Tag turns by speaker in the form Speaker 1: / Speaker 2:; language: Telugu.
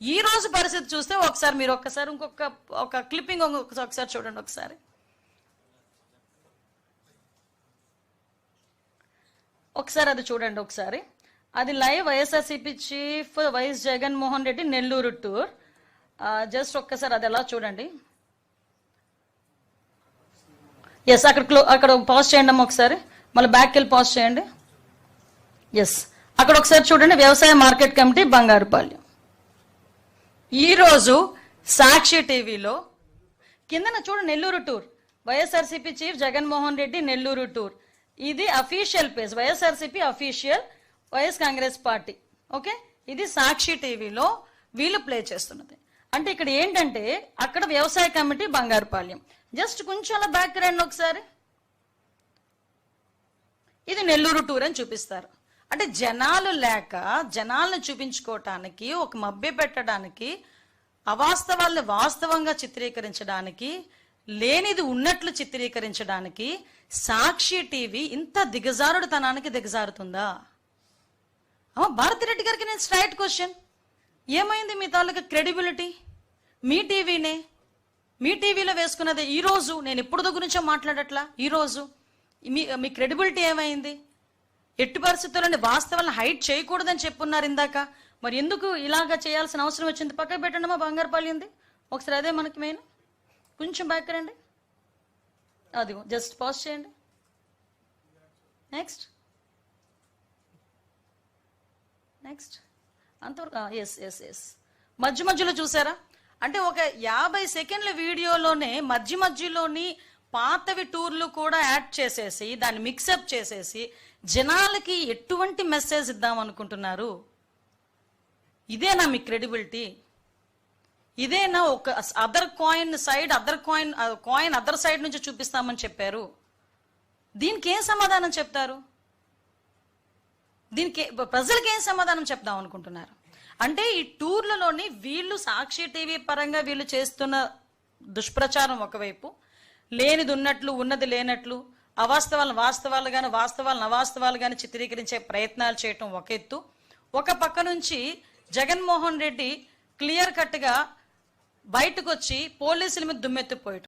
Speaker 1: ఈ రోజు పరిస్థితి చూస్తే ఒకసారి మీరు ఇంకొక క్లిప్పింగ్ ఒకసారి చూడండి. ఒకసారి అది చూడండి. ఒకసారి అది live YSRCP chief YS Jaganmohan Reddy Nellore tour. Just ఒక్కసారి అది ఎలా చూడండి. ఎస్, అక్కడ పాజ్ చేయండి అమ్మ. ఒకసారి మళ్ళీ బ్యాక్ వెళ్ళి పాజ్ చేయండి. ఎస్, అక్కడ ఒకసారి చూడండి. వ్యవసాయ మార్కెట్ కమిటీ బంగారుపాళ్యం. ఈరోజు సాక్షి టీవీలో కిందన చూడండి, Nellore tour, YSRCP chief Jaganmohan Reddy Nellore tour. ఇది official page, YSRCP official, YS Congress party. Okay, ఇది సాక్షి టీవీలో వీళ్ళు ప్లే చేస్తున్నది. అంటే ఇక్కడ ఏంటంటే అక్కడ వ్యవసాయ కమిటీ బంగారుపాళ్యం. జస్ట్ కొంచెం అలా బ్యాక్ రండి ఒకసారి. ఇది నెల్లూరు టూర్ అని చూపిస్తారు. అంటే జనాలు లేక జనాలను చూపించుకోవటానికి, ఒక మభ్య పెట్టడానికి, అవాస్తవాల్ని వాస్తవంగా చిత్రీకరించడానికి, లేనిది ఉన్నట్లు చిత్రీకరించడానికి సాక్షి టీవీ ఇంత దిగజారుడుతనానికి దిగజారుతుందా? భారతిరెడ్డి గారికి నేను స్ట్రైట్ క్వశ్చన్, ఏమైంది మీ తాలూకా క్రెడిబిలిటీ? మీ టీవీనే, మీ టీవీలో వేసుకున్నది. ఈరోజు నేను ఎప్పుడు గురించో మాట్లాడట్లా, ఈరోజు మీ క్రెడిబిలిటీ ఏమైంది? ఎట్టి పరిస్థితుల్లోని వాస్తవాలను హైట్ చేయకూడదని చెప్పున్నారు ఇందాక. మరి ఎందుకు ఇలాగా చేయాల్సిన అవసరం వచ్చింది? పక్కకు పెట్టండి మా బంగారుపాళ్యంది. ఒకసారి అదే మనకి మెయిన్. కొంచెం బ్యాక్ రండి. అది జస్ట్ పాజ్ చేయండి. నెక్స్ట్ అంతవరకు. ఎస్ మధ్యలో చూసారా? అంటే ఒక 50 సెకండ్ల వీడియోలోనే మధ్యలోని పాతవి టూర్లు కూడా యాడ్ చేసేసి దాన్ని మిక్సప్ చేసేసి జనాలకి ఎటువంటి మెసేజ్ ఇద్దాం అనుకుంటున్నారు? ఇదేనా మీ క్రెడిబిలిటీ? ఇదేనా ఒక కాయిన్ అదర్ సైడ్ నుంచి చూపిస్తామని చెప్పారు? దీనికి ఏం సమాధానం చెప్తారు? దీనికి ప్రజలకి ఏం సమాధానం చెప్దాం అనుకుంటున్నారు? అంటే ఈ టూర్లలోని వీళ్ళు సాక్షి టీవీ పరంగా వీళ్ళు చేస్తున్న దుష్ప్రచారం ఒకవైపు, లేనిది ఉన్నట్లు ఉన్నది లేనట్లు, వాస్తవాలు గాని వాస్తవాలను అవాస్తవాలు గాని చిత్రీకరించే ప్రయత్నాలు చేయటం ఒక ఎత్తు. ఒక పక్క నుంచి జగన్మోహన్ రెడ్డి క్లియర్ కట్ గా బయటకు వచ్చి పోలీసుల మీద దుమ్మెత్తిపోయటం.